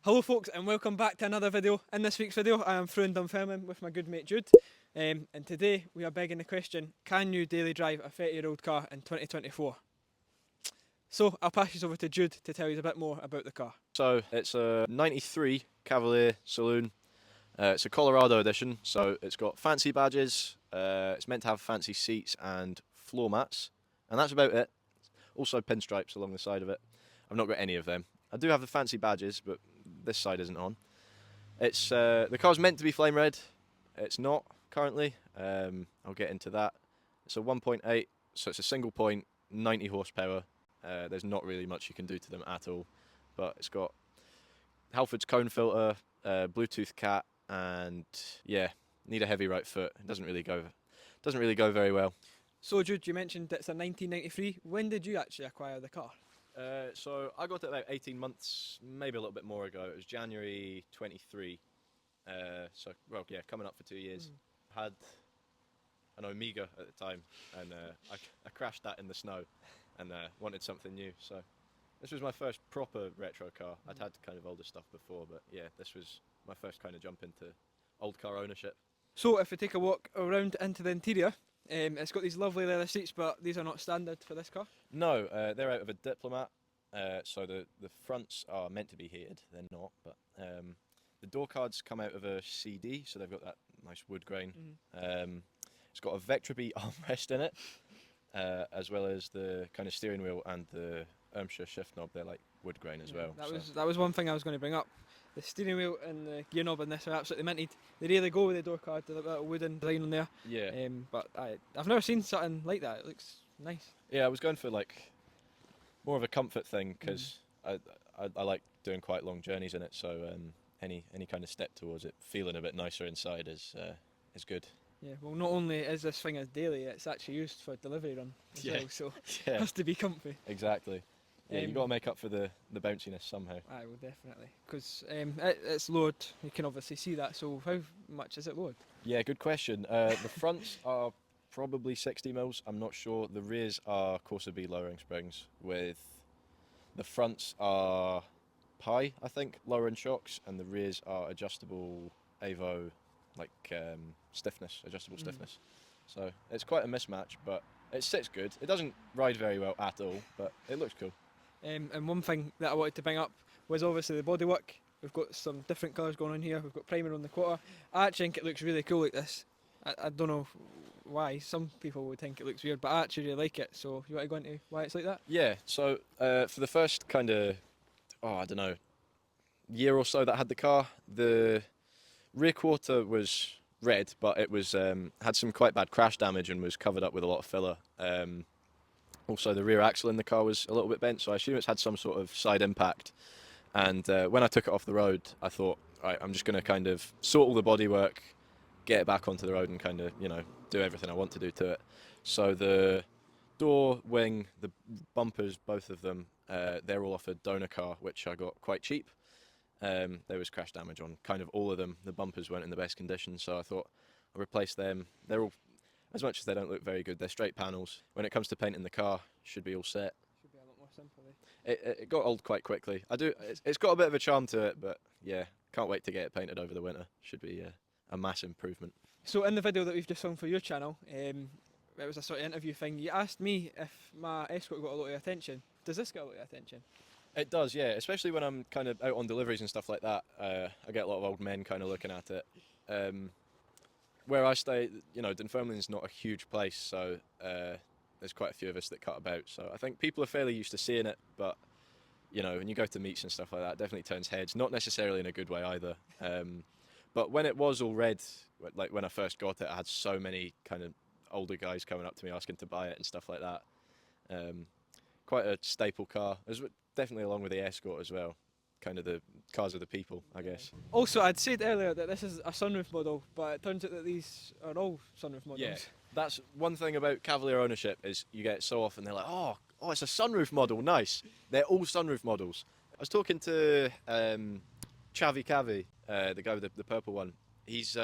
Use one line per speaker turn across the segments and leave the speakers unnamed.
Hello folks and welcome back to another video. In this week's video I am through in Dunfermline with my good mate Jude, and today we are begging the question, can you daily drive a 30-year-old car in 2024? So I'll pass you over to Jude to tell you a bit more about the car.
So it's a 93 Cavalier Saloon. It's a Colorado edition, so it's got fancy badges, it's meant to have fancy seats and floor mats, and that's about it. Also pinstripes along the side of it. I've not got any of them. I do have the fancy badges, but this side isn't on. It's the car's meant to be flame red. It's not currently. I'll get into that. It's a 1.8, so it's a single point, 90 horsepower. There's not really much you can do to them at all, but it's got Halford's cone filter, Bluetooth cat, and yeah, need a heavy right foot. It doesn't really go very well.
So Jude, you mentioned it's a 1993. When did you actually acquire the car?
So I got it about 18 months, maybe a little bit more ago. It was January 23. Coming up for 2 years. Had an Omega at the time, and I crashed that in the snow, and wanted something new. So this was my first proper retro car. I'd had kind of older stuff before, but yeah, this was my first kind of jump into old car ownership.
So if we take a walk around into the interior, it's got these lovely leather seats, but these are not standard for this car.
No, they're out of a Diplomat, so the fronts are meant to be heated. They're not, but the door cards come out of a CD, so they've got that nice wood grain. It's got a Vectrabee armrest in it, as well as the kind of steering wheel and the Ermshire shift knob. They're like wood grain as well.
That was one thing I was going to bring up. The steering wheel and the gear knob in this are absolutely minted. They really go with the door card, the little wooden design on there.
Yeah.
But I've never seen something like that. It looks nice.
Yeah, I was going for like more of a comfort thing because I like doing quite long journeys in it. So any kind of step towards it feeling a bit nicer inside is good.
Yeah. Well, not only is this thing a daily, it's actually used for delivery run as well. So
Yeah.
it has to be comfy.
Exactly. Yeah, you've got to make up for the bounciness somehow.
I will definitely, because it's lowered. You can obviously see that. So how much is it lowered?
Yeah, good question. The fronts are probably 60 mils. I'm not sure. The rears are Corsa B lowering springs. With the fronts are Pi, I think, lowering shocks, and the rears are adjustable Avo, like adjustable stiffness. So it's quite a mismatch, but it sits good. It doesn't ride very well at all, but it looks cool.
And one thing that I wanted to bring up was obviously the bodywork. We've got some different colours going on here. We've got primer on the quarter. I actually think it looks really cool like this. I don't know why. Some people would think it looks weird, but I actually really like it. So you want to go into why it's like that?
Yeah, so for the first kind of, year or so that I had the car, the rear quarter was red, but it was had some quite bad crash damage and was covered up with a lot of filler. Also, the rear axle in the car was a little bit bent, so I assume it's had some sort of side impact. And when I took it off the road, I thought, right, I'm just going to kind of sort all the bodywork, get it back onto the road and kind of, do everything I want to do to it. So the door, wing, the bumpers, both of them, they're all off a donor car, which I got quite cheap. There was crash damage on kind of all of them. The bumpers weren't in the best condition, so I thought I'll replace them. They're all, as much as they don't look very good, they're straight panels. When it comes to painting the car, should be all set.
Should be a lot more simple.
It got old quite quickly. It's got a bit of a charm to it, but yeah, can't wait to get it painted over the winter. Should be a mass improvement.
So in the video that we've just filmed for your channel, it was a sort of interview thing. You asked me if my Escort got a lot of attention. Does this get a lot of attention?
It does, yeah. Especially when I'm kind of out on deliveries and stuff like that. I get a lot of old men kind of looking at it. Where I stay, Dunfermline's not a huge place, so there's quite a few of us that cut about. So I think people are fairly used to seeing it, but when you go to meets and stuff like that, it definitely turns heads. Not necessarily in a good way either. But when it was all red, like when I first got it, I had so many kind of older guys coming up to me asking to buy it and stuff like that. Quite a staple car. It was definitely along with the Escort as well. Kind of the cars of the people, I guess.
Also, I'd said earlier that this is a sunroof model, but it turns out that these are all sunroof models.
Yeah, that's one thing about Cavalier ownership is you get so often they're like, oh, it's a sunroof model, nice. They're all sunroof models. I was talking to Cavi, the guy with the purple one. His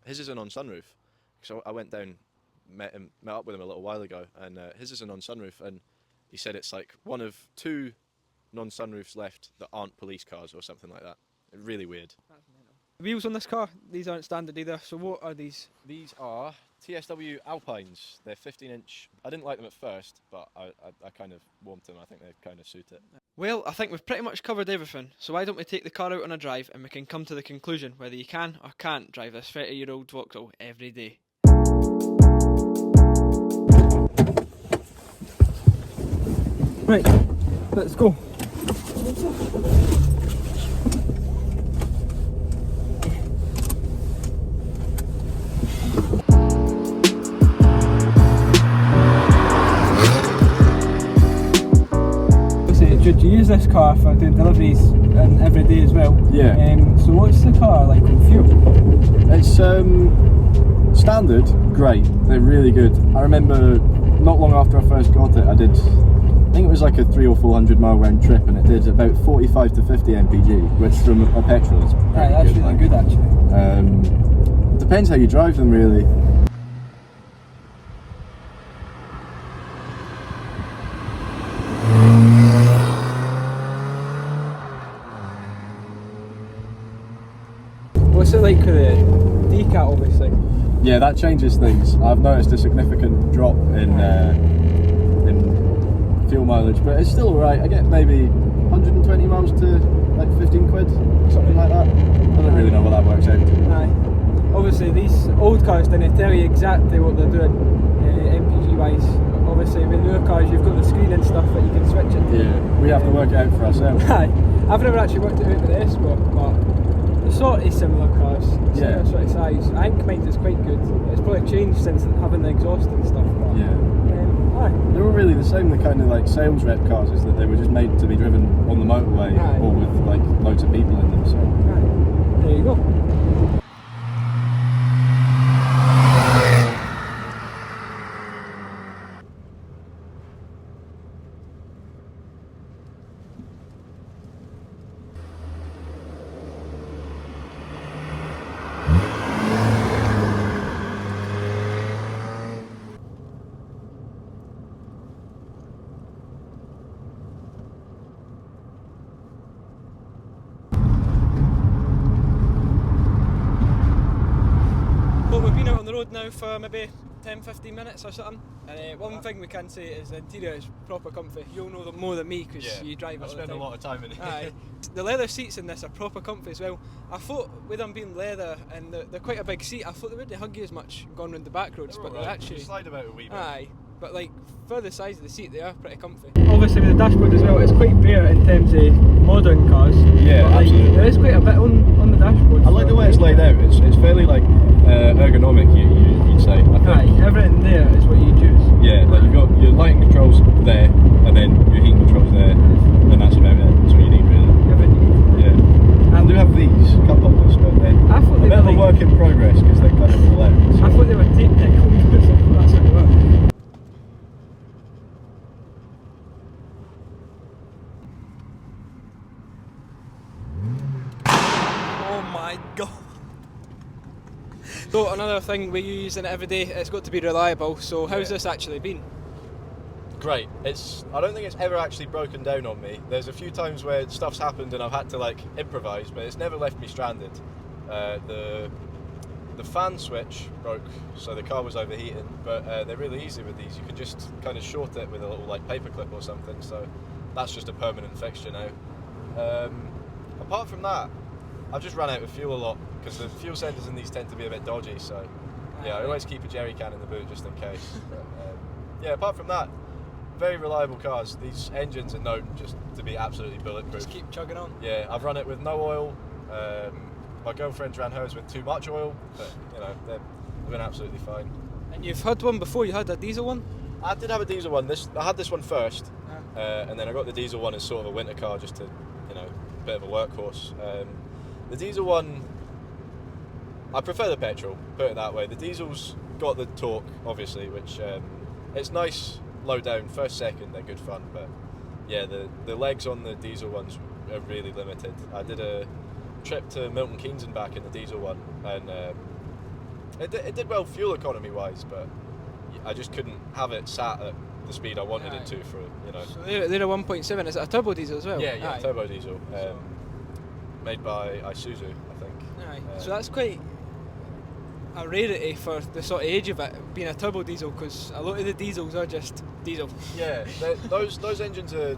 isn't on sunroof. So I went down, met up with him a little while ago, and his isn't on sunroof, and he said it's like one of two non-sunroofs left that aren't police cars or something like that. Really weird.
Wheels on this car, these aren't standard either, so what are these?
These are TSW Alpines. They're 15-inch. I didn't like them at first, but I kind of warmed them. I think they kind of suit it.
Well, I think we've pretty much covered everything, so why don't we take the car out on a drive and we can come to the conclusion whether you can or can't drive this 30-year-old Vauxhall every day. Right, let's go. Jude, you use this car for doing deliveries and every day as well.
Yeah.
So what's the car like on fuel?
It's standard, great. They're really good. I remember not long after I first got it, I think it was like a 300 or 400 mile round trip, and it did about 45 to 50 mpg, which from a petrol is
Right, that's
good,
really good actually.
Depends how you drive them, really.
What's it like with the decat, obviously?
Yeah, that changes things. I've noticed a significant drop in fuel mileage, but it's still alright. I get maybe 120 miles to like 15 quid, something like that. I don't really know what that works out to.
Aye. Obviously, these old cars didn't tell you exactly what they're doing, MPG wise. Obviously, with newer cars, you've got the screen and stuff that you can switch it to.
Yeah, we have to work it out for ourselves.
Aye. I've never actually worked it out with the Escort, but they're sort of similar cars,
Yeah.
similar sort of size. I think mine is quite good. It's probably changed since having the exhaust and stuff. But,
Yeah.
aye.
They were really the same. The kind of like sales rep cars is that they were just made to be driven on the motorway
Aye.
or with like loads of people in them. So
Aye. There you go. Well, we've been out on the road now for maybe 10-15 minutes or something, and one thing we can say is the interior is proper comfy. You'll know that more than me because you drive it
I
all
spend
the
a
time.
lot of time in it.
Aye. The leather seats in this are proper comfy as well. I thought with them being leather and they're quite a big seat, I thought they wouldn't hug you as much going round the back roads, but they're actually...
You slide about a wee bit.
Aye, but like for the size of the seat, they are pretty comfy. Obviously, with the dashboard as well, it's quite rare in terms of modern cars.
Yeah,
but, like,
absolutely.
there is quite a bit on the dashboard.
I like the way it's laid out. It's fairly like ergonomic. You'd say. I think.
Aye, everything there is what you choose.
Yeah, like you've got your lighting controls there, and then your heating controls there, and that's about it. That's what you need, really.
Everything.
Yeah. And do have these cup holders, but they're
I thought
a
they
bit of
were
a
like-
work in progress because they kind of fall out. So.
I thought they were tape deck holders. That's what they were. Oh my god. So another thing we use in it every day, it's got to be reliable. So how's
Yeah.
this actually been?
Great. I don't think it's ever actually broken down on me. There's a few times where stuff's happened and I've had to like improvise, but it's never left me stranded. The fan switch broke, so the car was overheating. But they're really easy with these. You can just kind of short it with a little like paper clip or something. So that's just a permanent fixture now. Apart from that, I've just run out of fuel a lot because the fuel senders in these tend to be a bit dodgy. So yeah, I always keep a jerry can in the boot just in case. But, yeah, apart from that, very reliable cars. These engines are known just to be absolutely bulletproof.
Just keep chugging on.
Yeah, I've run it with no oil. My girlfriend's ran hers with too much oil, but you know they've been absolutely fine.
And you've had one before. You had a diesel one.
I did have a diesel one. I had this one first,
Ah.
and then I got the diesel one as sort of a winter car, just to, you know, a bit of a workhorse. The diesel one, I prefer the petrol. Put it that way. The diesel's got the torque, obviously, which it's nice low down. First, second, they're good fun, but yeah, the legs on the diesel ones are really limited. I did a trip to Milton Keynes and back in the diesel one, and it did well fuel economy wise, but I just couldn't have it sat at the speed I wanted it to for, you know.
So they're a 1.7. Is it a turbo diesel as well?
Yeah,
Aye.
turbo diesel. made by Isuzu, I think.
Aye. So that's quite a rarity for the sort of age of it being a turbo diesel, because a lot of the diesels are just diesel.
Yeah, those engines are.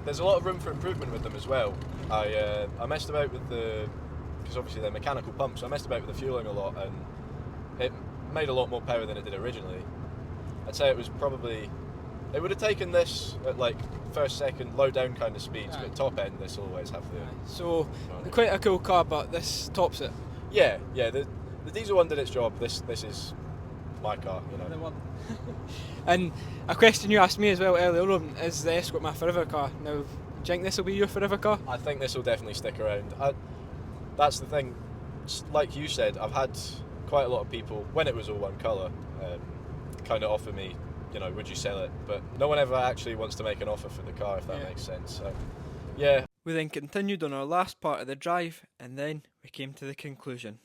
There's a lot of room for improvement with them as well. I messed about with because obviously they're mechanical pumps. So I messed about with the fueling a lot, and it made a lot more power than it did originally. I'd say it would have taken this at like first, second, low down kind of speeds,
Aye.
but top end this will always have the.
So quite a cool car, but this tops it.
Yeah. The diesel one did its job. This is my car, you know.
The one. And a question you asked me as well earlier on, is the Escort my forever car? Now, do you think this will be your forever car?
I think this will definitely stick around. That's the thing. Like you said, I've had quite a lot of people, when it was all one colour, kind of offer me, you know, would you sell it? But no one ever actually wants to make an offer for the car, if that makes sense. So, yeah.
We then continued on our last part of the drive, and then we came to the conclusion.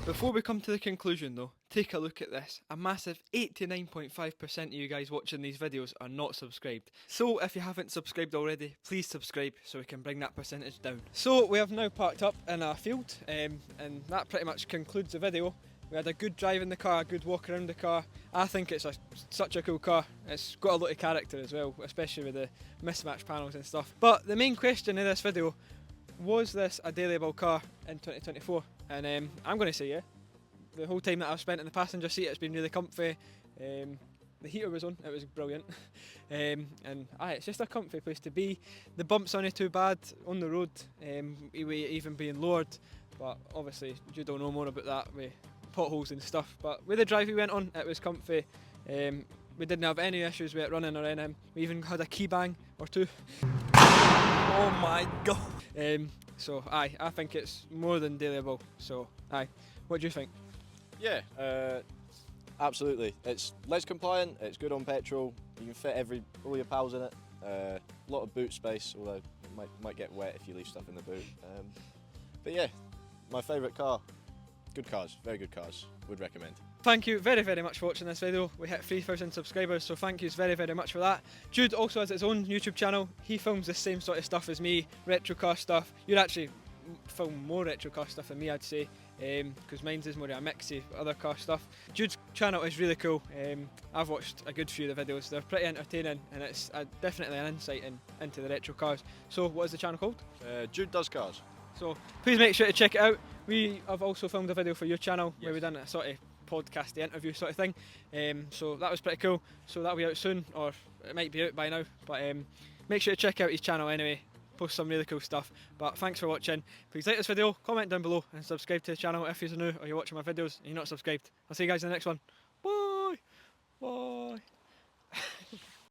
Before we come to the conclusion though, take a look at this. A massive 89.5% of you guys watching these videos are not subscribed. So if you haven't subscribed already, please subscribe so we can bring that percentage down. So we have now parked up in a field, and that pretty much concludes the video. We had a good drive in the car, a good walk around the car. I think it's such a cool car. It's got a lot of character as well, especially with the mismatched panels and stuff. But the main question in this video, was this a dailyable car in 2024? And I'm going to say yeah. The whole time that I've spent in the passenger seat, it's been really comfy. The heater was on, it was brilliant. It's just a comfy place to be. The bumps aren't too bad on the road, even being lowered. But obviously, you don't know more about that with potholes and stuff. But with the drive we went on, it was comfy. We didn't have any issues with it running or anything. We even had a key bang or two. Oh my god! I think it's more than dailyable. So what do you think?
Yeah, absolutely. It's less compliant, it's good on petrol, you can fit all your pals in it. A lot of boot space, although it might get wet if you leave stuff in the boot. But yeah, my favourite car. Good cars, very good cars, would recommend.
Thank you very, very much for watching this video. We hit 3,000 subscribers, so thank you very, very much for that. Jude also has his own YouTube channel. He films the same sort of stuff as me, retro car stuff. You'd actually film more retro car stuff than me, I'd say, because mine's is more of a mix of other car stuff. Jude's channel is really cool. I've watched a good few of the videos. They're pretty entertaining, and it's definitely an insight into the retro cars. So what is the channel called?
Jude Does Cars.
So please make sure to check it out. We have also filmed a video for your channel where we've done a sort of podcast interview sort of thing. So that was pretty cool. So that'll be out soon, or it might be out by now. But make sure to check out his channel anyway. Post some really cool stuff. But thanks for watching. Please like this video, comment down below, and subscribe to the channel if you're new or you're watching my videos and you're not subscribed. I'll see you guys in the next one. Bye! Bye!